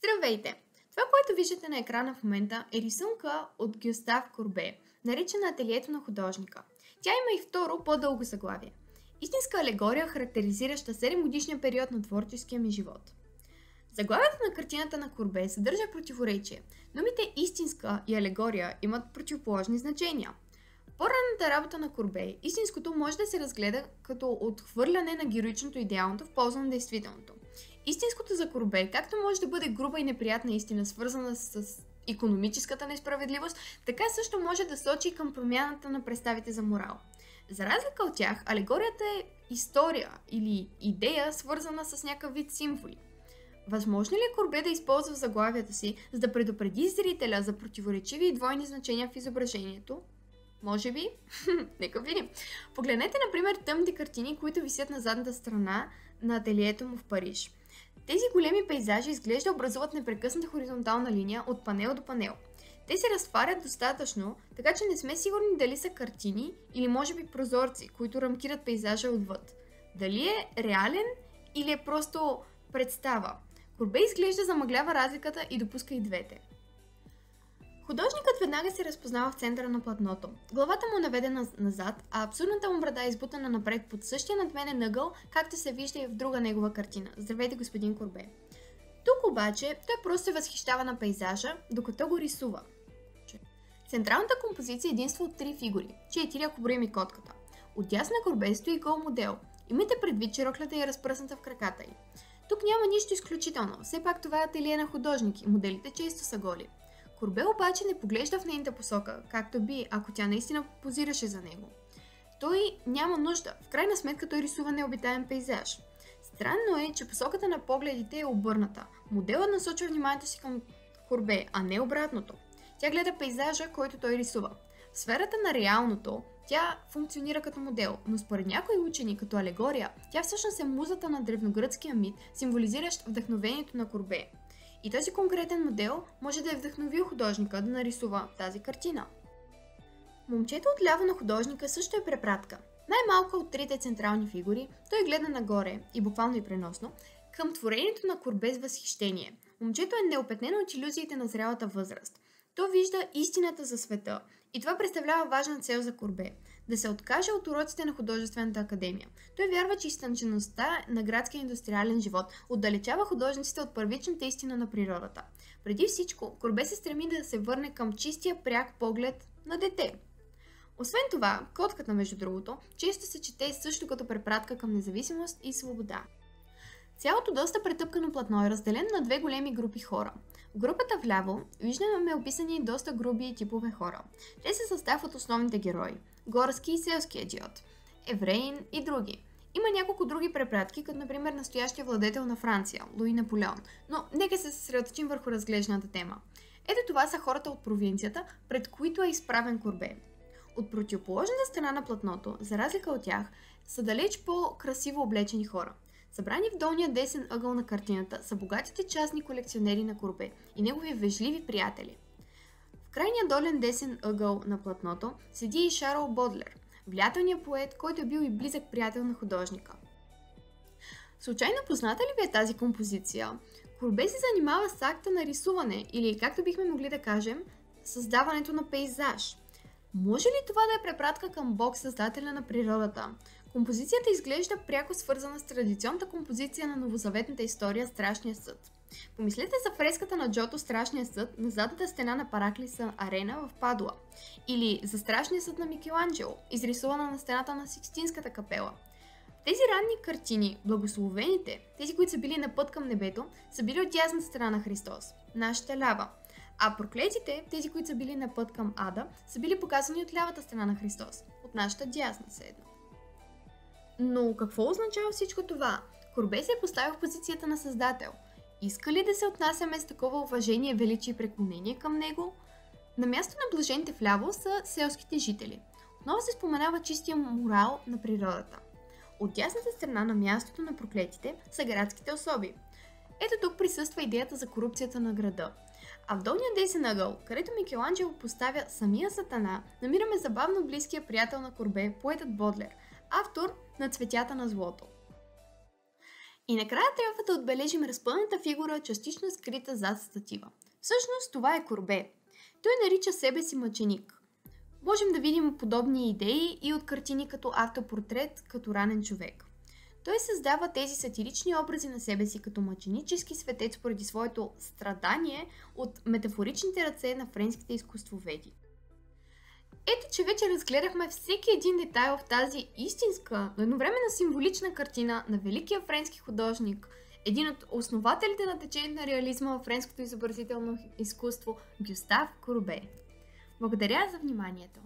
Здравейте! Това, което виждате на екрана в момента е рисунка от Гюстав Курбе, наричана Ателието на художника. Тя има и второ по-дълго заглавие. Истинска алегория, характеризираща 7-годишния период на творческия ми живот. Заглавието на картината на Курбе съдържа противоречие. Думите истинска и алегория имат противоположни значения. В по-ранната работа на Курбе, истинското може да се разгледа като отхвърляне на героичното идеалното в полза на действителното. Истинското за Курбе, както може да бъде груба и неприятна истина, свързана с икономическата несправедливост, така също може да сочи към промяната на представите за морал. За разлика от тях, алегорията е история или идея, свързана с някакъв вид символи. Възможно ли е Курбе да използва заглавията си, за да предупреди зрителя за противоречиви и двойни значения в изображението? Може би? Нека видим. Погледнете, например, тъмните картини, които висят на задната страна на ателието му в Париж. Тези големи пейзажи изглежда образуват непрекъсната хоризонтална линия от панел до панел. Те се разтварят достатъчно, така че не сме сигурни дали са картини или може би прозорци, които рамкират пейзажа отвъд. Дали е реален или е просто представа? Курбе изглежда замъглява разликата и допуска и двете. Художникът веднага се разпознава в центъра на платното. Главата му е наведена назад, а абсурдната му брада е избутана напред под същия надменен ъгъл, както се вижда и в друга негова картина. Здравейте, господин Курбе! Тук обаче той просто се възхищава на пейзажа, докато го рисува. Централната композиция е единство от 3 фигури, 4 ако броим и котката. Отдясно на Курбе стои гол модел. Имайте предвид, че роклята е разпръсната в краката й. Тук няма нищо изключително, все пак това е ателие на художник и моделите често са голи. Курбе обаче не поглежда в нейната посока, както би, ако тя наистина позираше за него. Той няма нужда, в крайна сметка той рисува необитаем пейзаж. Странно е, че посоката на погледите е обърната. Моделът насочва вниманието си към Курбе, а не обратното. Тя гледа пейзажа, който той рисува. В сферата на реалното, тя функционира като модел, но според някои учени като алегория, тя всъщност е музата на древногръцкия мит, символизиращ вдъхновението на Курбе. И този конкретен модел може да е вдъхновил художника да нарисува тази картина. Момчето отляво на художника също е препратка. Най-малко от трите централни фигури, той гледа нагоре, и буквално и преносно, към творението на Курбе с възхищение. Момчето е неопетнено от илюзиите на зрялата възраст. То вижда истината за света и това представлява важна цел за Курбе – да се откаже от уроците на художествената академия. Той вярва, че изтънчеността на градския индустриален живот отдалечава художниците от първичната истина на природата. Преди всичко, Курбе се стреми да се върне към чистия пряк поглед на дете. Освен това, котката, между другото, често се чете също като препратка към независимост и свобода. Цялото доста претъпкано платно е разделено на две големи групи хора. В групата вляво виждаме описани доста груби типове хора. Те се съставят от основните герои – горски и селски идиот, евреин и други. Има няколко други препратки, като например настоящия владетел на Франция – Луи Наполеон, но нека се съсредоточим върху разглежданата тема. Ето това са хората от провинцията, пред които е изправен Курбе. От противоположната страна на платното, за разлика от тях, са далеч по-красиво облечени хора. Събрани в долния десен ъгъл на картината са богатите частни колекционери на Курбе и негови вежливи приятели. В крайния долен десен ъгъл на платното седи и Шарл Бодлер, влиятелният поет, който е бил и близък приятел на художника. Случайно позната ли ви е тази композиция? Курбе се занимава с акта на рисуване или, както бихме могли да кажем, създаването на пейзаж. Може ли това да е препратка към Бог, създателя на природата? Композицията изглежда пряко свързана с традиционната композиция на новозаветната история Страшния съд. Помислете за фреската на Джото Страшния съд на задната стена на Параклиса Арена в Падуа. Или за Страшния съд на Микеланджело, изрисувана на стената на Сикстинската капела. В тези ранни картини, благословените, тези, които са били на път към небето, са били от дясната страна на Христос, нашата лява. А проклетите, тези, които са били на път към Ада, са били показани от лявата страна на Христос, от нашата дясна седна. Но какво означава всичко това? Курбе се е поставил в позицията на създател. Иска ли да се отнасяме с такова уважение, величие и преклонение към него? На място на блажените вляво са селските жители. Отново се споменава чистия морал на природата. От дясната страна на мястото на проклетите са градските особи. Ето тук присъства идеята за корупцията на града. А в долния десен ъгъл, където Микеланджело поставя самия Сатана, намираме забавно близкия приятел на Курбе, поетът Бодлер, автор на Цветята на злото. И накрая трябва да отбележим разпъната фигура, частично скрита зад статива. Всъщност това е Курбе. Той нарича себе си мъченик. Можем да видим подобни идеи и от картини като автопортрет, като ранен човек. Той създава тези сатирични образи на себе си като мъченически светец поради своето страдание от метафоричните ръце на френските изкуствоведи. Ето, че вече разгледахме всеки един детайл в тази истинска, но едновременно символична картина на великия френски художник, един от основателите на течението на реализма в френското изобразително изкуство Гюстав Курбе. Благодаря за вниманието!